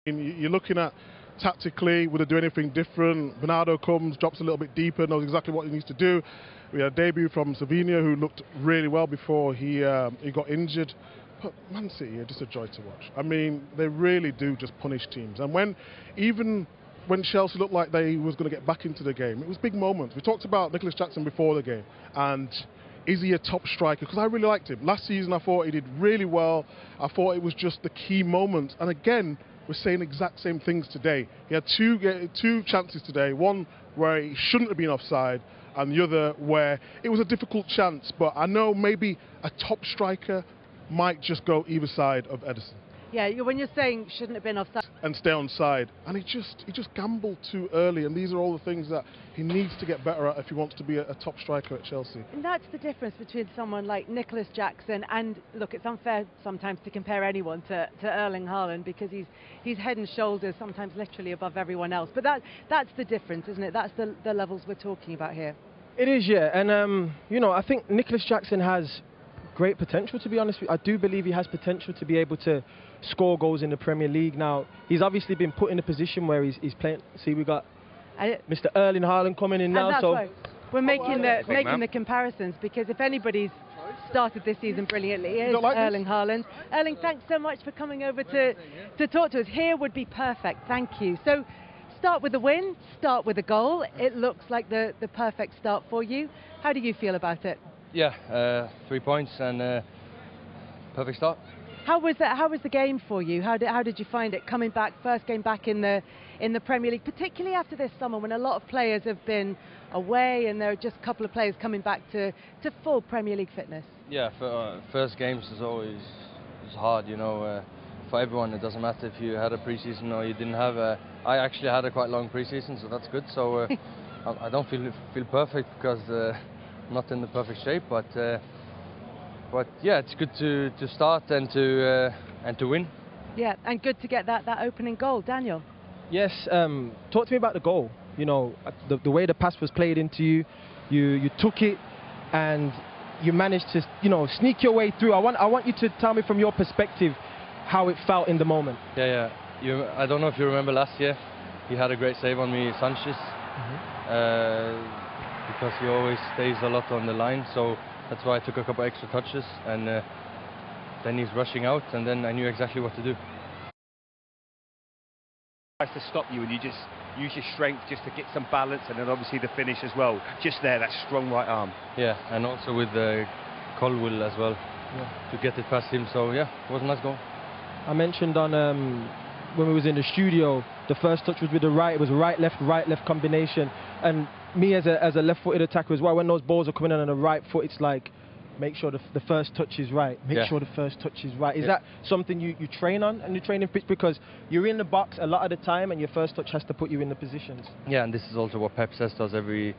You're looking at tactically, would they do anything different? Bernardo comes, drops a little bit deeper, knows exactly what he needs to do. We had a debut from Savinho, who looked really well before he got injured. But Man City are just a joy to watch. I mean, they really do just punish teams. And even when Chelsea looked like they was going to get back into the game, it was big moments. We talked about Nicholas Jackson before the game, and is he a top striker? Because I really liked him. Last season I thought he did really well. I thought it was just the key moments. And again, we're saying exact same things today. He had two chances today, one where he shouldn't have been offside, and the other where it was a difficult chance. But I know maybe a top striker might just go either side of Edison. Yeah, when you're saying shouldn't have been offside. And stay on side. And he just gambled too early, and these are all the things that he needs to get better at if he wants to be a top striker at Chelsea. And that's the difference between someone like Nicholas Jackson and, look, it's unfair sometimes to compare anyone to Erling Haaland, because he's head and shoulders, sometimes literally above everyone else. But that's the difference, isn't it? That's the levels we're talking about here. It is, yeah. And, I think Nicholas Jackson has great potential, to be honest with you. I do believe he has potential to be able to score goals in the Premier League. Now, he's obviously been put in a position where he's playing. See, we got Mr. Erling Haaland coming in now. So right. We're making the comparisons, because if anybody's started this season brilliantly, it is Erling Haaland. Erling, thanks so much for coming over to talk to us. Here would be perfect. Thank you. So, start with a win, start with a goal. It looks like the perfect start for you. How do you feel about it? Yeah, 3 points and perfect start. How was the game for you? How did you find it coming back, first game back in the Premier League, particularly after this summer when a lot of players have been away and there are just a couple of players coming back to full Premier League fitness? Yeah, first games is always hard, for everyone. It doesn't matter if you had a pre-season or you didn't have I actually had a quite long pre-season, so that's good. So I don't feel perfect because not in the perfect shape, but yeah, it's good to start and to win. Yeah, and good to get that opening goal, Daniel. Yes, talk to me about the goal. The way the pass was played into you, you took it, and you managed to sneak your way through. I want you to tell me from your perspective how it felt in the moment. Yeah. I don't know if you remember last year, he had a great save on me, Sanchez. Because he always stays a lot on the line, so that's why I took a couple extra touches, and then he's rushing out, and then I knew exactly what to do. Tries to stop you, and you just use your strength just to get some balance, and then obviously the finish as well. Just there, that strong right arm. Yeah, and also with Colwill as well, to get it past him. So yeah, it was a nice goal. I mentioned on when we was in the studio, the first touch was with the right. It was right left combination, and me as a left-footed attacker as well, when those balls are coming in on the right foot, it's like, make sure the first touch is right. Make sure the first touch is right. Is that something you train on in your training pitch? Because you're in the box a lot of the time, and your first touch has to put you in the positions. Yeah, and this is also what PEP says to us every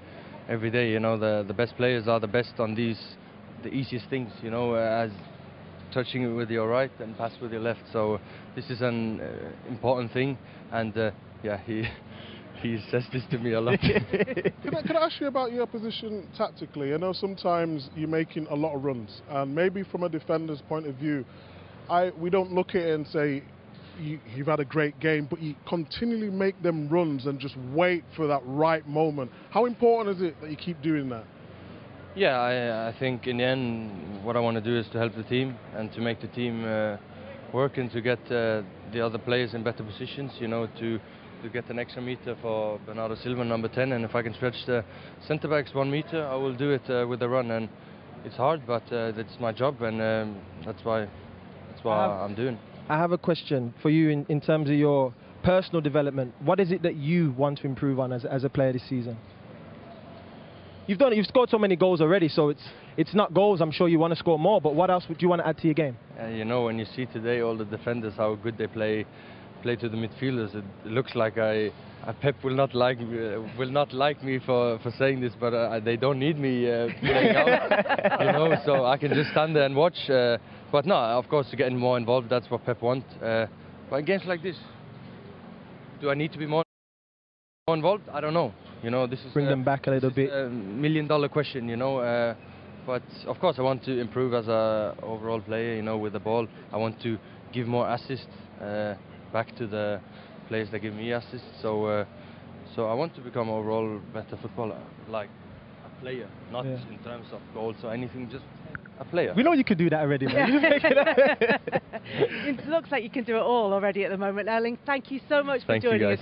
day. The best players are the best on the easiest things. As touching it with your right and pass with your left. So this is an important thing, and he says this to me a lot. Could I ask you about your position tactically? I know sometimes you're making a lot of runs, and maybe from a defender's point of view, we don't look at it and say you've had a great game, but you continually make them runs and just wait for that right moment. How important is it that you keep doing that? Yeah, I think in the end what I want to do is to help the team and to make the team work and to get the other players in better positions, to get an extra meter for Bernardo Silva, number 10, and if I can stretch the centre backs 1 meter, I will do it with a run. And it's hard, but that's my job, and that's why I'm doing. I have a question for you in terms of your personal development. What is it that you want to improve on as a player this season? You've scored so many goals already, so it's not goals. I'm sure you want to score more, but what else would you want to add to your game? When you see today all the defenders, how good they play to the midfielders, it looks like Pep will not like me for saying this, but they don't need me playing out, so I can just stand there and watch. But no, of course, to get more involved, that's what Pep wants. But in games like this, do I need to be more involved? I don't know. This is bring them back a little bit. $1 million question, But of course, I want to improve as a overall player. With the ball, I want to give more assists. back to the players that give me assists. So I want to become overall better footballer, like a player, not in terms of goals or anything, just a player. We know you can do that already, man. It looks like you can do it all already at the moment, Erling. Thank you so much for joining us.